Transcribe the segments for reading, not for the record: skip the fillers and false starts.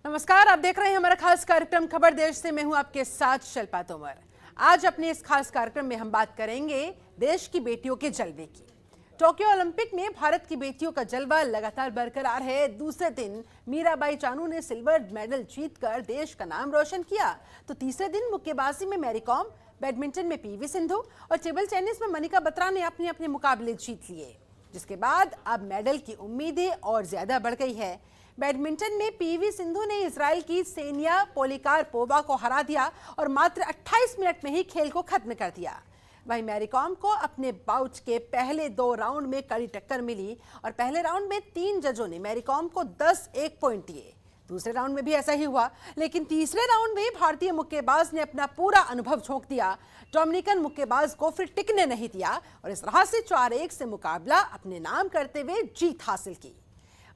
नमस्कार, आप देख रहे हैं हमारा खास कार्यक्रम खबर देश से। मैं हूं आपके साथ शिल्पा तोमर। आज अपने इस खास कार्यक्रम में हम बात करेंगे देश की बेटियों के जलवे की। टोक्यो ओलंपिक में भारत की बेटियों का जलवा लगातार बरकरार है। दूसरे दिन मीराबाई चानू ने सिल्वर मेडल जीतकर देश का नाम रोशन किया, तो तीसरे दिन मुक्केबाजी में मैरी कॉम, बैडमिंटन में पीवी सिंधु और टेबल टेनिस में मनिका बत्रा ने अपने अपने मुकाबले जीत लिए, जिसके बाद अब मेडल की उम्मीदें और ज्यादा बढ़ गई है। बैडमिंटन में पीवी सिंधु ने इजराइल की सेनिया पोलिकारपोवा को हरा दिया और मात्र 28 मिनट में ही खेल को खत्म कर दिया। वहीं मैरी कॉम को अपने बाउट के पहले 2 राउंड में कड़ी टक्कर मिली और पहले राउंड में 3 जजों ने मैरी कॉम को 10-1 पॉइंट दिए। दूसरे राउंड में भी ऐसा ही हुआ, लेकिन तीसरे राउंड में भारतीय मुक्केबाज ने अपना पूरा अनुभव झोंक दिया। डोमिनिकन मुक्केबाज को फिर टिकने नहीं दिया और इस तरह से 4-1 से मुकाबला अपने नाम करते हुए जीत हासिल की।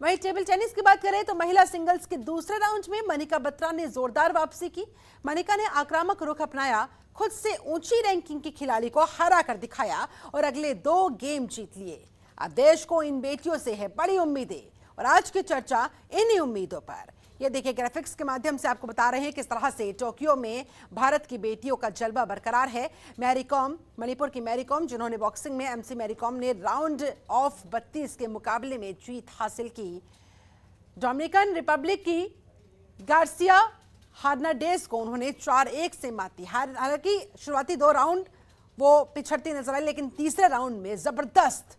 वहीं टेबल टेनिस की बात करें तो महिला सिंगल्स के दूसरे राउंड में मनिका बत्रा ने जोरदार वापसी की। मनिका ने आक्रामक रुख अपनाया, खुद से ऊंची रैंकिंग की खिलाड़ी को हरा कर दिखाया और अगले 2 गेम जीत लिए। अब देश को इन बेटियों से है बड़ी उम्मीदें और आज की चर्चा इन्हीं उम्मीदों पर। ये देखिए, ग्राफिक्स के माध्यम से आपको बता रहे हैं किस तरह से टोक्यो में भारत की बेटियों का जलवा बरकरार है। मैरी कॉम, मणिपुर की मैरी कॉम, जिन्होंने बॉक्सिंग में एमसी मैरी कॉम ने राउंड ऑफ 32 के मुकाबले में जीत हासिल की। डोमिनिकन रिपब्लिक की गार्सिया हर्नांडेज को उन्होंने 4-1 से मात दी। हालांकि शुरुआती 2 राउंड वो पिछड़ती नजर आई, लेकिन तीसरे राउंड में जबरदस्त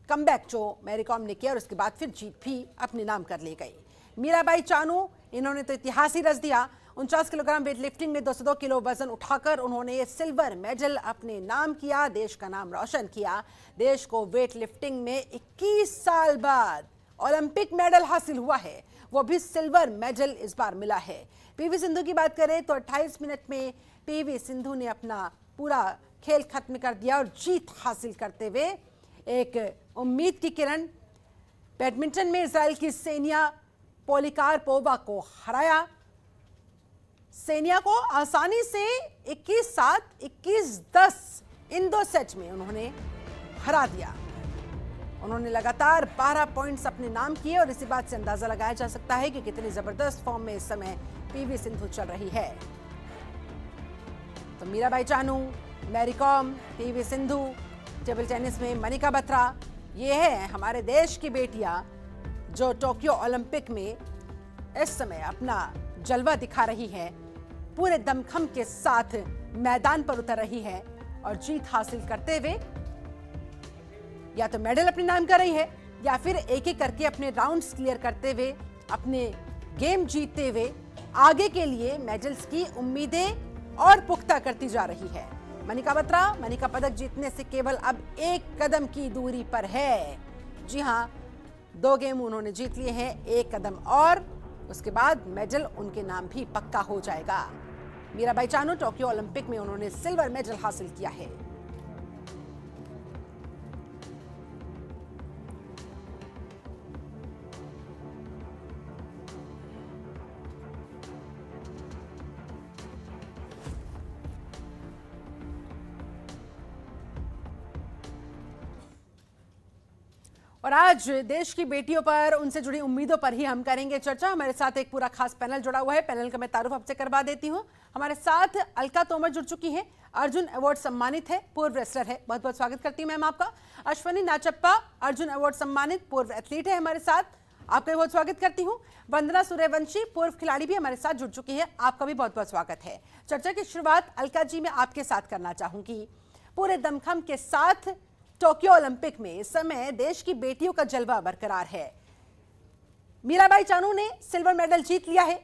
कमबैक जो मैरी कॉम ने किया और उसके बाद फिर जीत भी अपने नाम कर ली गई। मीराबाई चानू, इन्होंने तो इतिहास ही रच दिया। 49 किलोग्राम वेट लिफ्टिंग में 202 किलो वजन उठाकर उन्होंने सिल्वर मेडल अपने नाम किया, देश का नाम रोशन किया। देश को वेट लिफ्टिंग में 21 साल बाद ओलंपिक मेडल हासिल हुआ है, वो भी सिल्वर मेडल इस बार मिला है। पीवी सिंधु की बात करें तो 28 मिनट में पीवी सिंधु ने अपना पूरा खेल खत्म कर दिया और जीत हासिल करते हुए एक उम्मीद की किरण। बैडमिंटन में इजराइल की सेनिया पोलिकारपोवा को हराया। सेनिया को आसानी से 21-7, 21-10 इन 2 सेट में उन्होंने हरा दिया। उन्होंने लगातार 12 पॉइंट्स अपने नाम किए और इसी बात से अंदाजा लगाया जा सकता है कि कितनी जबरदस्त फॉर्म में इस समय पीवी सिंधु चल रही है। तो मीराबाई चानू, मैरी कॉम, पीवी सिंधु, टेबल टेनिस में मनिका बत्रा, ये है हमारे देश की बेटियां जो टोक्यो ओलंपिक में इस समय अपना जलवा दिखा रही है, पूरे दमखम के साथ मैदान पर उतर रही है और जीत हासिल करते हुए या तो मेडल अपने नाम कर रही है या फिर एक एक करके अपने राउंड्स क्लियर करते हुए, अपने गेम जीतते हुए आगे के लिए मेडल्स की उम्मीदें और पुख्ता करती जा रही है। मनिका बत्रा मनिका पदक जीतने से केवल अब 1 कदम की दूरी पर है। जी हां, 2 गेम उन्होंने जीत लिए हैं, 1 कदम और उसके बाद मेडल उनके नाम भी पक्का हो जाएगा। मीराबाई चानू टोक्यो ओलंपिक में उन्होंने सिल्वर मेडल हासिल किया है। और आज देश की बेटियों पर, उनसे जुड़ी उम्मीदों पर ही हम करेंगे चर्चा। हमारे साथ एक पूरा खास पैनल जुड़ा हुआ है। पैनल का मैं तारुफ आपसे करवा देती हूं। हमारे साथ अलका तोमर जुड़ चुकी हैं, अर्जुन अवार्ड सम्मानित है, पूर्व रेसलर है, बहुत बहुत स्वागत करती हूं मैम आपका। अश्वनी नाचप्पा, अर्जुन अवार्ड सम्मानित पूर्व एथलीट है हमारे साथ, आपका बहुत स्वागत करती हूँ। वंदना सूर्यवंशी, पूर्व खिलाड़ी भी हमारे साथ जुड़ चुकी है, आपका भी बहुत बहुत स्वागत है। चर्चा की शुरुआत अलका जी मैं आपके साथ करना चाहूंगी। पूरे दमखम के साथ टोक्यो ओलंपिक में इस समय देश की बेटियों का जलवा बरकरार है। मीराबाई चानू ने सिल्वर मेडल जीत लिया है।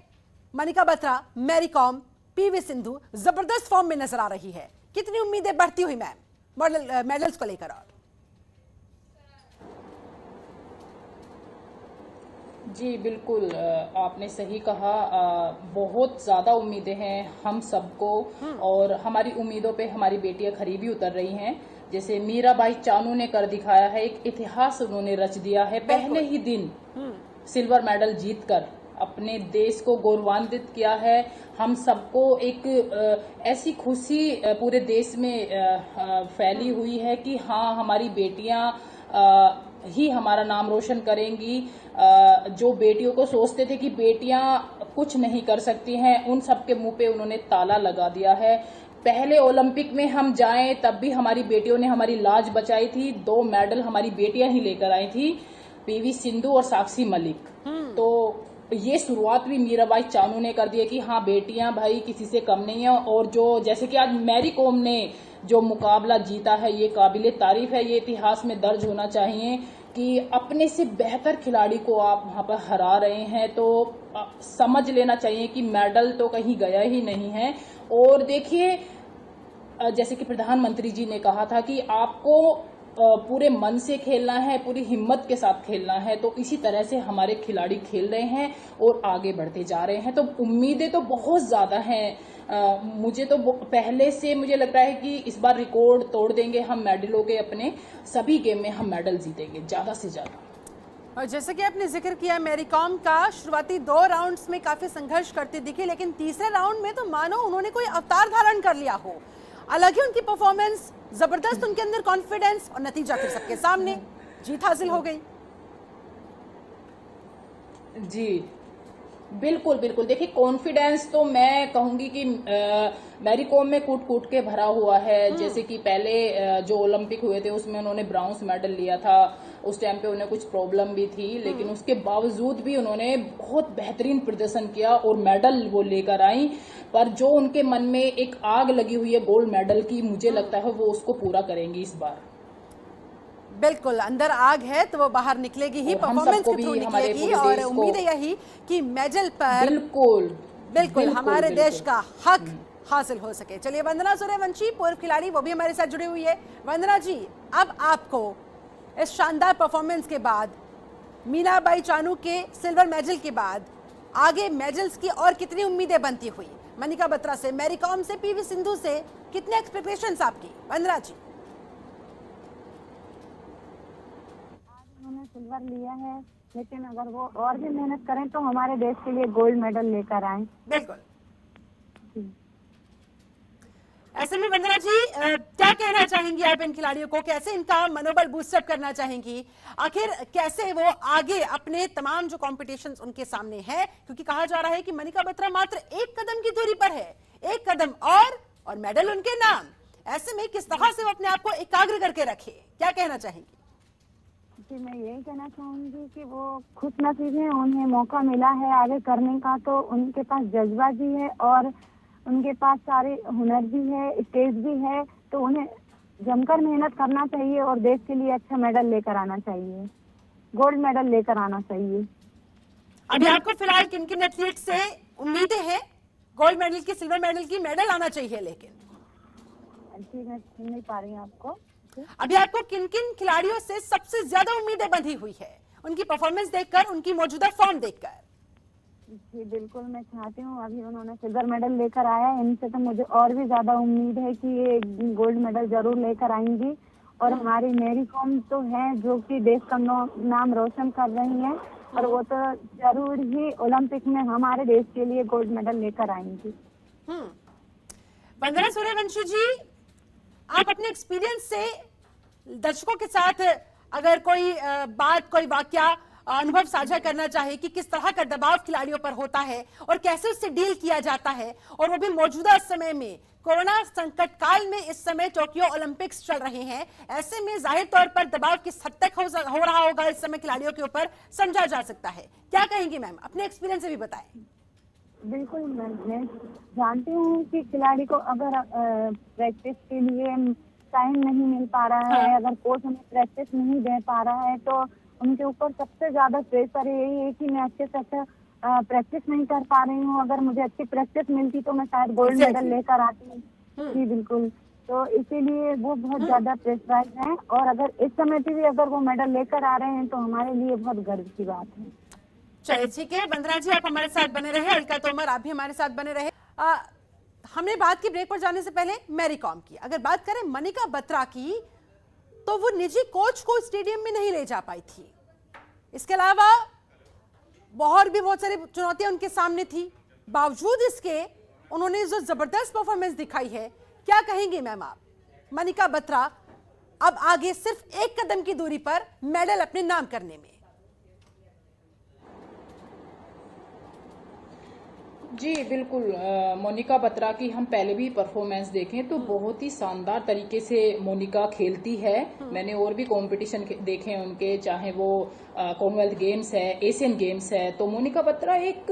मनिका बत्रा, मैरी कॉम, पीवी सिंधु जबरदस्त फॉर्म में नजर आ रही है। कितनी उम्मीदें बढ़ती हुई मैम मेडल्स को लेकर? और जी बिल्कुल, आपने सही कहा। बहुत ज़्यादा उम्मीदें हैं हम सबको और हमारी उम्मीदों पे हमारी बेटियां खरी भी उतर रही हैं। जैसे मीराबाई चानू ने कर दिखाया है, एक इतिहास उन्होंने रच दिया है। पहले ही दिन सिल्वर मेडल जीतकर अपने देश को गौरवान्वित किया है। हम सबको एक ऐसी खुशी पूरे देश में फैली हुई है कि हाँ, हमारी बेटियां ही हमारा नाम रोशन करेंगी। जो बेटियों को सोचते थे कि बेटियां कुछ नहीं कर सकती हैं, उन सब के मुंह पे उन्होंने ताला लगा दिया है। पहले ओलंपिक में हम जाएं तब भी हमारी बेटियों ने हमारी लाज बचाई थी। 2 मेडल हमारी बेटियां ही लेकर आई थी, पीवी सिंधु और साक्षी मलिक। तो ये शुरुआत भी मीराबाई चानू ने कर दी है कि हाँ, बेटियां भाई किसी से कम नहीं है। और जो जैसे कि आज मैरी कॉम ने जो मुकाबला जीता है, ये काबिले तारीफ है, ये इतिहास में दर्ज होना चाहिए कि अपने से बेहतर खिलाड़ी को आप वहां पर हरा रहे हैं। तो समझ लेना चाहिए कि मेडल तो कहीं गया ही नहीं है। और देखिए, जैसे कि प्रधानमंत्री जी ने कहा था कि आपको पूरे मन से खेलना है, पूरी हिम्मत के साथ खेलना है। तो इसी तरह से हमारे खिलाड़ी खेल रहे हैं और आगे बढ़ते जा रहे हैं। तो उम्मीदें तो बहुत ज्यादा हैं। मुझे तो पहले से मुझे लग रहा है कि इस बार रिकॉर्ड तोड़ देंगे हम मेडलों के। अपने सभी गेम में हम मेडल जीतेंगे ज्यादा से ज्यादा। और जैसे कि आपने जिक्र किया मैरी कॉम का, शुरुआती 2 राउंड्स में काफी संघर्ष करती दिखी, लेकिन तीसरे राउंड में तो मानो उन्होंने कोई अवतार धारण कर लिया हो। अलग ही उनकी परफॉर्मेंस, जबरदस्त उनके अंदर कॉन्फिडेंस, और नतीजा फिर सबके सामने, जीत हासिल हो गई। जी बिल्कुल बिल्कुल। देखिए, कॉन्फिडेंस तो मैं कहूंगी कि मैरी कॉम में कूट कूट के भरा हुआ है। जैसे कि पहले जो ओलंपिक हुए थे उसमें उन्होंने ब्राउन्स मेडल लिया था। उस टाइम पे उन्हें कुछ प्रॉब्लम भी थी, लेकिन उसके बावजूद भी उन्होंने बहुत बेहतरीन प्रदर्शन किया और मेडल वो लेकर आई। पर जो उनके मन में एक आग लगी हुई है गोल्ड मेडल की, मुझे लगता है वो उसको पूरा करेंगी इस बार। बिल्कुल, अंदर आग है तो वो बाहर निकलेगी ही, परफॉर्मेंस के थ्रू निकलेगी। और उम्मीद है यही कि मेडल पर बिल्कुल हमारे देश का हक हासिल हो सके। चलिए, वंदना सूर्यवंशी, पूर्व खिलाड़ी, वो भी हमारे साथ जुड़ी हुई है। वंदना जी, अब आपको इस शानदार परफॉर्मेंस के बाद, मीराबाई चानू के सिल्वर मेडल के बाद, आगे मेडल्स की और कितनी उम्मीदें बनती हुई? मनिका बत्रा से, मैरी कॉम से, पीवी सिंधु से कितने एक्सपेक्टेशंस आपकी? वंदना जी। उन्होंने सिल्वर लिया है, लेकिन अगर वो और भी मेहनत करें तो हमारे देश के लिए गोल्ड मेडल लेकर आए। बिल्कुल। ऐसे में वंदना जी, क्या कहना चाहेंगी आप इन खिलाड़ियों को? कैसे इनका मनोबल बूस्टअप करना चाहेंगी? आखिर कैसे वो आगे अपने तमाम जो कॉम्पिटिशन्स उनके सामने है, क्योंकि कहा जा रहा है कि मनिका बत्रा मात्र 1 कदम की दूरी पर है, 1 कदम और मेडल उनके नाम। ऐसे में किस तरह से वो अपने आप को एकाग्र करके रखे, क्या कहना चाहेंगी? जी, मैं यही कहना चाहूंगी कि वो खुशनसीब हैं, उन्हें मौका मिला है आगे करने का। तो उनके पास जज्बा भी है और उनके पास सारे हुनर भी है, स्टेज भी है। तो उन्हें जमकर मेहनत करना चाहिए और देश के लिए अच्छा मेडल लेकर आना चाहिए, गोल्ड मेडल लेकर आना चाहिए। अभी आपको फिलहाल किन किन एथलीट से उम्मीदें हैं? गोल्ड मेडल की, सिल्वर मेडल की, मेडल आना चाहिए, लेकिन जी मैं सुन नहीं पा रही हूँ आपको। अभी आपको किन किन खिलाड़ियों से सबसे ज्यादा उम्मीदें बंधी हुई है, उनकी परफॉर्मेंस देखकर, उनकी मौजूदा फॉर्म देखकर? जी बिल्कुल, मैं चाहती हूँ, अभी उन्होंने सिल्वर मेडल लेकर आया है, इनसे तो मुझे और भी ज्यादा उम्मीद है कि ये गोल्ड मेडल जरूर लेकर आएंगी। और हमारी मैरी कॉम तो है जो कि देश का नाम रोशन कर रही है, और वो तो जरूर ही ओलंपिक में हमारे देश के लिए गोल्ड मेडल लेकर आएंगी। वंदना सूर्यवंशी जी, आप अपने एक्सपीरियंस से दर्शकों के साथ अगर कोई बात, कोई वाकया, अनुभव साझा करना चाहे कि किस तरह का दबाव खिलाड़ियों पर होता है और कैसे उससे डील किया जाता है, और वो भी मौजूदा समय में, कोरोना संकट काल में, इस समय टोक्यो ओलंपिक्स चल रहे हैं, ऐसे में जाहिर तौर पर दबाव किस हद तक हो रहा होगा इस समय खिलाड़ियों के ऊपर, समझा जा सकता है। क्या कहेंगी मैम, अपने एक्सपीरियंस से भी बताएं। बिल्कुल, मैं जानती हूँ कि खिलाड़ी को अगर प्रैक्टिस के लिए टाइम नहीं मिल पा रहा है, अगर कोच उन्हें प्रैक्टिस नहीं दे पा रहा है, तो उनके ऊपर सबसे ज्यादा प्रेशर यही है कि मैं अच्छे से अच्छा प्रैक्टिस नहीं कर पा रही हूँ। अगर मुझे अच्छी प्रैक्टिस मिलती तो मैं शायद गोल्ड मेडल लेकर आती। जी बिल्कुल, तो इसीलिए वो बहुत ज्यादा प्रेशराइज है। और अगर इस समय भी अगर वो मेडल लेकर आ रहे हैं तो हमारे लिए बहुत गर्व की बात है। चलिए ठीक है, वंदना जी आप हमारे साथ बने रहे, अलका तोमर आप भी हमारे साथ बने रहे। हमने बात की ब्रेक पर जाने से पहले मैरी कॉम की। अगर बात करें मनिका बत्रा की, तो वो निजी कोच को स्टेडियम में नहीं ले जा पाई थी। इसके अलावा और भी बहुत सारी चुनौतियां उनके सामने थी। बावजूद इसके उन्होंने जो जबरदस्त परफॉर्मेंस दिखाई है, क्या कहेंगे मैम आप? मनिका बत्रा अब आगे सिर्फ एक कदम की दूरी पर मेडल अपने नाम करने में। जी बिल्कुल, मोनिका बत्रा की हम पहले भी परफॉर्मेंस देखें तो बहुत ही शानदार तरीके से मोनिका खेलती है। मैंने और भी कंपटीशन देखे हैं उनके, चाहे वो कॉमनवेल्थ गेम्स है, एशियन गेम्स है, तो मोनिका बत्रा एक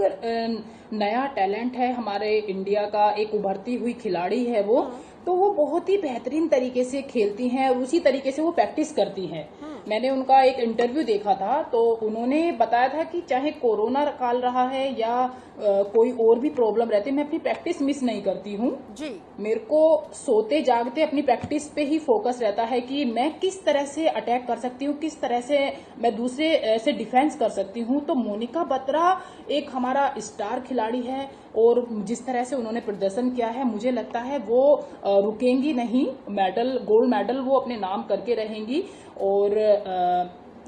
नया टैलेंट है हमारे इंडिया का, एक उभरती हुई खिलाड़ी है वो। तो वो बहुत ही बेहतरीन तरीके से खेलती हैं और उसी तरीके से वो प्रैक्टिस करती हैं। मैंने उनका एक इंटरव्यू देखा था तो उन्होंने बताया था कि चाहे कोरोना काल रहा है या कोई और भी प्रॉब्लम रहती है, मैं अपनी प्रैक्टिस मिस नहीं करती हूँ जी। मेरे को सोते जागते अपनी प्रैक्टिस पे ही फोकस रहता है कि मैं किस तरह से अटैक कर सकती हूँ, किस तरह से मैं दूसरे से डिफेंस कर सकती हूँ। तो मोनिका बत्रा एक हमारा स्टार खिलाड़ी है और जिस तरह से उन्होंने प्रदर्शन किया है मुझे लगता है वो रुकेंगी नहीं, मेडल, गोल्ड मेडल वो अपने नाम करके रहेंगी। और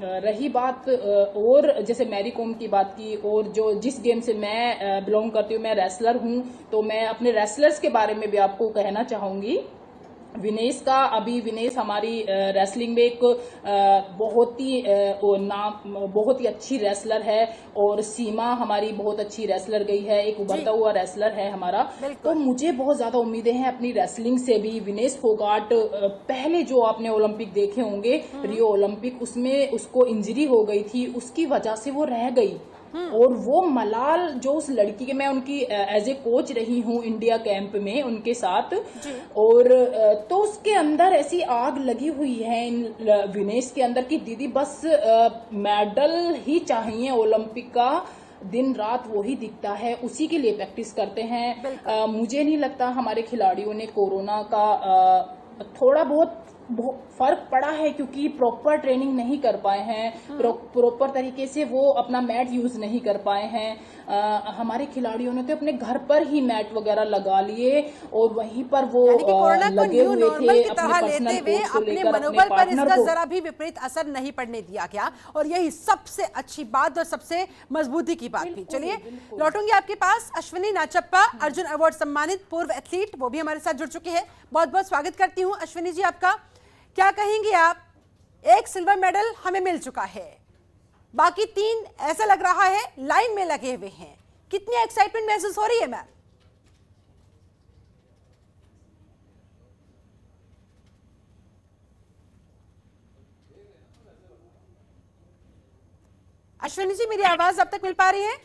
रही बात और जैसे मैरी कॉम की बात की, और जो जिस गेम से मैं बिलोंग करती हूँ, मैं रेसलर हूँ, तो मैं अपने रेसलर्स के बारे में भी आपको कहना चाहूंगी। विनेश का, अभी विनेश हमारी रेसलिंग में एक बहुत ही अच्छी रेसलर है, और सीमा हमारी बहुत अच्छी रेसलर गई है, एक उभरता हुआ रेसलर है हमारा। तो मुझे बहुत ज्यादा उम्मीदें हैं अपनी रेसलिंग से भी। विनेश फोगाट, पहले जो आपने ओलंपिक देखे होंगे, रियो ओलंपिक, उसमें उसको इंजरी हो गई थी, उसकी वजह से वो रह गई। और वो मलाल जो उस लड़की के, मैं उनकी एज ए कोच रही हूँ इंडिया कैंप में उनके साथ, और तो उसके अंदर ऐसी आग लगी हुई है इन विनेश के अंदर कि दीदी बस मेडल ही चाहिए ओलंपिक का, दिन रात वही दिखता है, उसी के लिए प्रैक्टिस करते हैं। मुझे नहीं लगता हमारे खिलाड़ियों ने कोरोना का थोड़ा बहुत फर्क पड़ा है, क्योंकि प्रॉपर ट्रेनिंग नहीं कर पाए हैं, प्रॉपर तरीके से वो अपना मैट यूज नहीं कर पाए हैं। हमारे खिलाड़ियों ने तो अपने घर पर ही मैट वगैरह लगा लिए और वहीं पर वो लगे हुए थे अपने पर्सनल कोच को लेकर, मनोबल पर इसका जरा भी विपरीत असर नहीं पड़ने दिया गया, और यही सबसे अच्छी बात और सबसे मजबूती की बात थी। चलिए लौटूंगी आपके पास। अश्विनी नाचप्पा, अर्जुन अवार्ड सम्मानित पूर्व एथलीट, वो भी हमारे साथ जुड़ चुके हैं। बहुत बहुत स्वागत करती हूँ अश्विनी जी आपका। क्या कहेंगे आप? एक सिल्वर मेडल हमें मिल चुका है, बाकी 3 ऐसा लग रहा है लाइन में लगे हुए हैं, कितनी एक्साइटमेंट महसूस हो रही है मैम? अश्विनी जी, मेरी आवाज अब तक मिल पा रही है?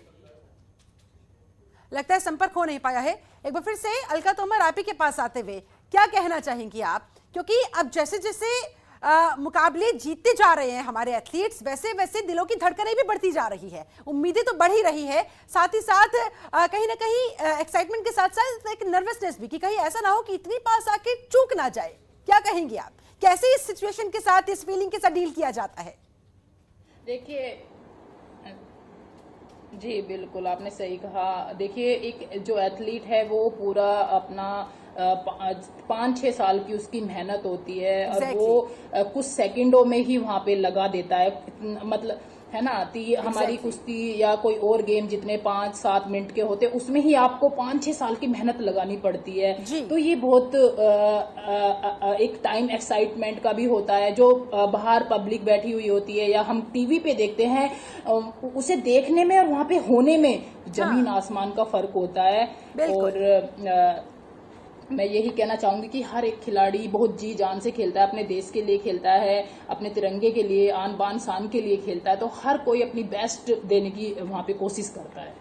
लगता है संपर्क हो नहीं पाया है। एक बार फिर से अलका तोमर, आप ही के पास आते हुए क्या कहना चाहेंगी आप? क्योंकि अब जैसे जैसे मुकाबले जीतते जा रहे हैं हमारे एथलीट्स, वैसे वैसे दिलों की धड़कनें भी बढ़ती जा रही है, उम्मीदें तो बढ़ ही रही है, साथ ही साथ कहीं ना कहीं एक्साइटमेंट के साथ साथ एक नर्वसनेस भी कि कहीं ऐसा ना हो कि इतनी पास आके चूक ना जाए। क्या कहेंगी आप? कैसे इस सिचुएशन के साथ, इस फीलिंग के साथ डील किया जाता है? देखिए, जी बिल्कुल आपने सही कहा। देखिए, एक जो एथलीट है वो पूरा अपना 5-6 साल की उसकी मेहनत होती है, और वो कुछ सेकंडों में ही वहां पे लगा देता है, मतलब है ना। हमारी कुश्ती या कोई और गेम जितने 5-7 मिनट के होते, उसमें ही आपको 5-6 साल की मेहनत लगानी पड़ती है। तो ये बहुत एक टाइम एक्साइटमेंट का भी होता है, जो बाहर पब्लिक बैठी हुई होती है या हम टीवी पे देखते हैं, उसे देखने में और वहां पे होने में जमीन आसमान का फर्क होता है। और मैं यही कहना चाहूंगी कि हर एक खिलाड़ी बहुत जी जान से खेलता है, अपने देश के लिए खेलता है, अपने तिरंगे के लिए, आन बान शान के लिए खेलता है, तो हर कोई अपनी बेस्ट देने की वहां पे कोशिश करता है।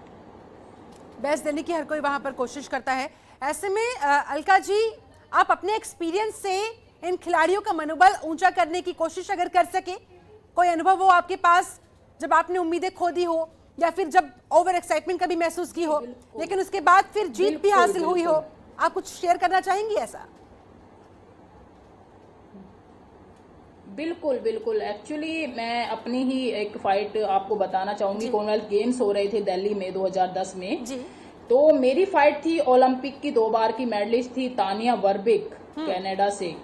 बेस्ट देने की हर कोई वहां पर कोशिश करता है। ऐसे में अलका जी, आप अपने एक्सपीरियंस से इन खिलाड़ियों का मनोबल ऊंचा करने की कोशिश अगर कर सके, कोई अनुभव हो आपके पास जब आपने उम्मीदें खो दी हो, या फिर जब ओवर एक्साइटमेंट कभी महसूस की हो, लेकिन उसके बाद फिर जीत भी हासिल हुई हो, आप कुछ शेयर करना चाहेंगी ऐसा? बिल्कुल बिल्कुल। एक्चुअली मैं अपनी ही एक फाइट आपको बताना चाहूंगी। कॉमनवेल्थ गेम्स हो रहे थे दिल्ली में 2010 में जी। तो मेरी फाइट थी ओलंपिक की 2 बार की मेडलिस्ट थी तानिया वर्बिक, कनाडा से।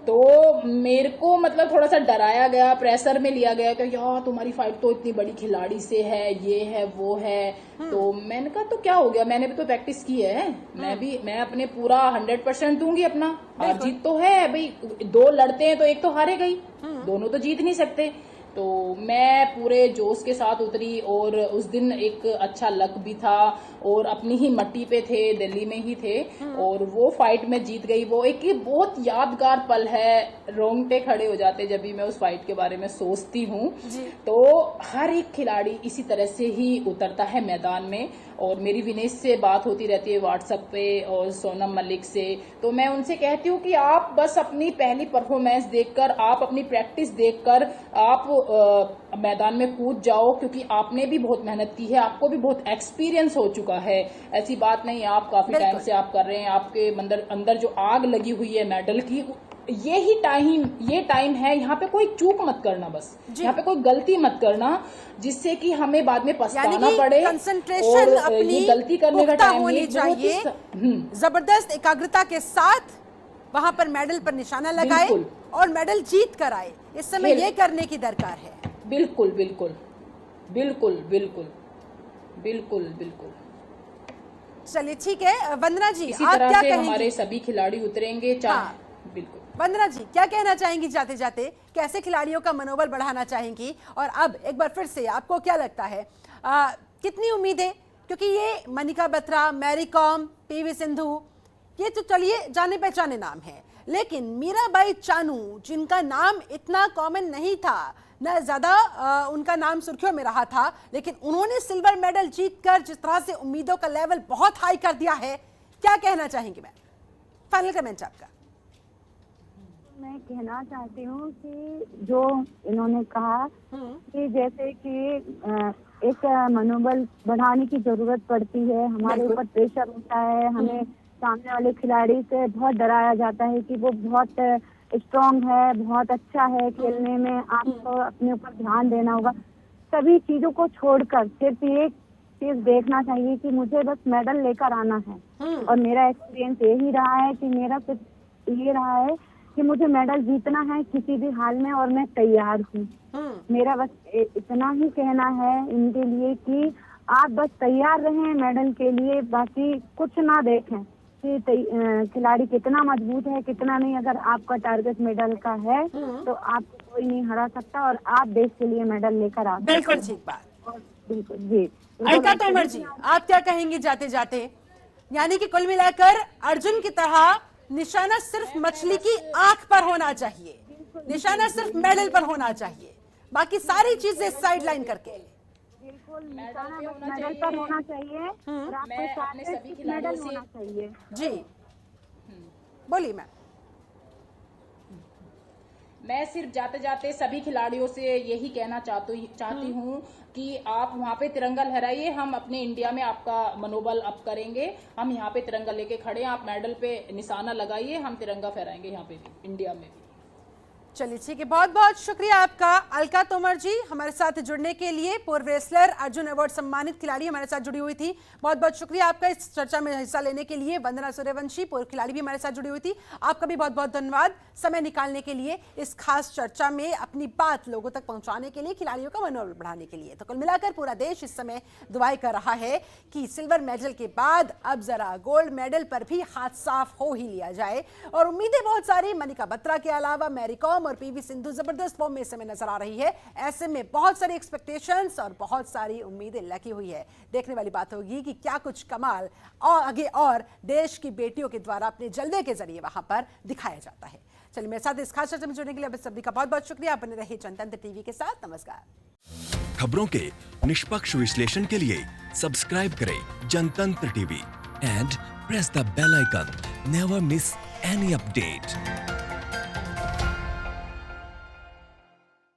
तो मेरे को मतलब थोड़ा सा डराया गया, प्रेशर में लिया गया कि यार तुम्हारी फाइट तो इतनी बड़ी खिलाड़ी से है, ये है वो है। तो मैंने कहा तो क्या हो गया, मैंने भी तो प्रैक्टिस की है, मैं अपने पूरा 100% दूंगी अपना। हार जीत तो है भाई, दो लड़ते हैं तो एक तो हारेगा ही, दोनों तो जीत नहीं सकते। तो मैं पूरे जोश के साथ उतरी और उस दिन एक अच्छा लक भी था और अपनी ही मट्टी पे थे, दिल्ली में ही थे और वो फाइट में जीत गई। वो एक बहुत यादगार पल है, रोंगटे खड़े हो जाते जब भी मैं उस फाइट के बारे में सोचती हूँ। तो हर एक खिलाड़ी इसी तरह से ही उतरता है मैदान में। और मेरी विनेश से बात होती रहती है व्हाट्सएप पे और सोनम मलिक से, तो मैं उनसे कहती हूँ कि आप बस अपनी पहली परफॉर्मेंस देखकर, आप अपनी प्रैक्टिस देखकर आप मैदान में कूद जाओ, क्योंकि आपने भी बहुत मेहनत की है, आपको भी बहुत एक्सपीरियंस हो चुका है। ऐसी बात नहीं, आप काफी टाइम से आप कर रहे हैं, आपके अंदर जो आग लगी हुई है मेडल की, ये टाइम है। यहाँ पे कोई चूक मत करना, बस यहाँ पे कोई गलती मत करना जिससे कि हमें बाद में पछताना पड़े। कंसंट्रेशन अपनी ये गलती करने का टाइम होनी चाहिए, जबरदस्त एकाग्रता के साथ वहां पर मेडल पर निशाना लगाए और मेडल जीत कर आए। इस समय ये करने की दरकार है। बिल्कुल बिल्कुल बिल्कुल बिल्कुल बिल्कुल बिल्कुल। चलिए ठीक है वंदना जी, इसी आप तरह क्या से कहेंगी? हमारे सभी खिलाड़ी उतरेंगे। बिल्कुल। वंदना जी क्या कहना चाहेंगी जाते जाते, कैसे खिलाड़ियों का मनोबल बढ़ाना चाहेंगी? और अब एक बार फिर से आपको क्या लगता है, कितनी उम्मीदें, क्योंकि ये मनिका बत्रा, मैरी कॉम, पीवी सिंधु, ये तो चलिए जाने पहचाने नाम है, लेकिन मीराबाई चानू जिनका नाम इतना कॉमन नहीं था, न ज्यादा उनका नाम सुर्खियों में रहा था, लेकिन उन्होंने सिल्वर मेडल जीतकर जिस तरह से उम्मीदों का लेवल बहुत हाई कर दिया है, क्या कहना चाहेंगी मैम? फाइनल कमेंट आपका। मैं कहना चाहती हूँ कि जो इन्होंने कहा कि जैसे कि एक मनोबल बढ़ाने की जरूरत पड़ती है, हमारे ऊपर प्रेशर होता है, हमें सामने वाले खिलाड़ी से बहुत डराया जाता है कि वो बहुत स्ट्रांग है, बहुत अच्छा है खेलने में, आपको अपने ऊपर ध्यान देना होगा। सभी चीजों को छोड़कर सिर्फ एक चीज देखना चाहिए कि मुझे बस मेडल लेकर आना है। और मेरा एक्सपीरियंस यही रहा है कि मेरा सिर्फ ये रहा है कि मुझे मेडल जीतना है किसी भी हाल में और मैं तैयार हूँ। मेरा बस इतना ही कहना है इनके लिए कि आप बस तैयार रहें मेडल के लिए, बाकी कुछ ना देखें कि खिलाड़ी कितना मजबूत है कितना नहीं। अगर आपका टारगेट मेडल का है तो आपको कोई नहीं हरा सकता और आप देश के लिए मेडल लेकर आ। बिल्कुल ठीक बात। बिल्कुल जी। अलका तोमर जी आप क्या कहेंगी जाते जाते? यानी कि कुल मिलाकर अर्जुन की तरह निशाना सिर्फ मछली की आंख पर होना चाहिए, निशाना सिर्फ मेडल पर होना चाहिए, बाकी सारी चीजें साइडलाइन करके। बिल्कुल मेडल पर होना चाहिए और आपको अपने सभी खिलाड़ियों मेडल से होना चाहिए। जी बोलिए मैम। मैं सिर्फ जाते जाते सभी खिलाड़ियों से यही कहना चाहती हूँ कि आप वहाँ पे तिरंगा लहराइए, हम अपने इंडिया में आपका मनोबल अप करेंगे। हम यहाँ पे तिरंगा लेके खड़े हैं, आप मेडल पे निशाना लगाइए, हम तिरंगा फहराएंगे यहाँ पे भी, इंडिया में भी। चलिए ठीक है, बहुत बहुत शुक्रिया आपका अलका तोमर जी हमारे साथ जुड़ने के लिए। पूर्व रेसलर, अर्जुन अवार्ड सम्मानित खिलाड़ी हमारे साथ जुड़ी हुई थी, बहुत बहुत शुक्रिया आपका इस चर्चा में हिस्सा लेने के लिए। वंदना सूर्यवंशी पूर्व खिलाड़ी भी हमारे साथ जुड़ी हुई थी, आपका भी बहुत बहुत धन्यवाद समय निकालने के लिए इस खास चर्चा में अपनी बात लोगों तक पहुंचाने के लिए, खिलाड़ियों का मनोबल बढ़ाने के लिए। तो कुल मिलाकर पूरा देश इस समय दुआएं कर रहा है कि सिल्वर मेडल के बाद अब जरा गोल्ड मेडल पर भी हाथ साफ हो ही लिया जाए। और उम्मीदें बहुत सारी, मनिका बत्रा के अलावा मैरी कॉम और पीवी सिंधु जबरदस्त फॉर्म में इस समय नजर आ रही है। ऐसे में बहुत सारी एक्सपेक्टेशंस और बहुत सारी उम्मीदें लगी हुई है। देखने वाली बात होगी कि क्या कुछ कमाल और आगे और देश की बेटियों के द्वारा अपने जलवे के जरिए वहां पर दिखाया जाता है। चलिए मेरे साथ इस खास चर्चा में जुड़ने के लिए आप सभी का बहुत बहुत शुक्रिया। बने रहिए जनतंत्र टीवी के साथ। नमस्कार। खबरों के निष्पक्ष विश्लेषण के लिए सब्सक्राइब करें Jantantra TV and press the bell icon. Never miss any update.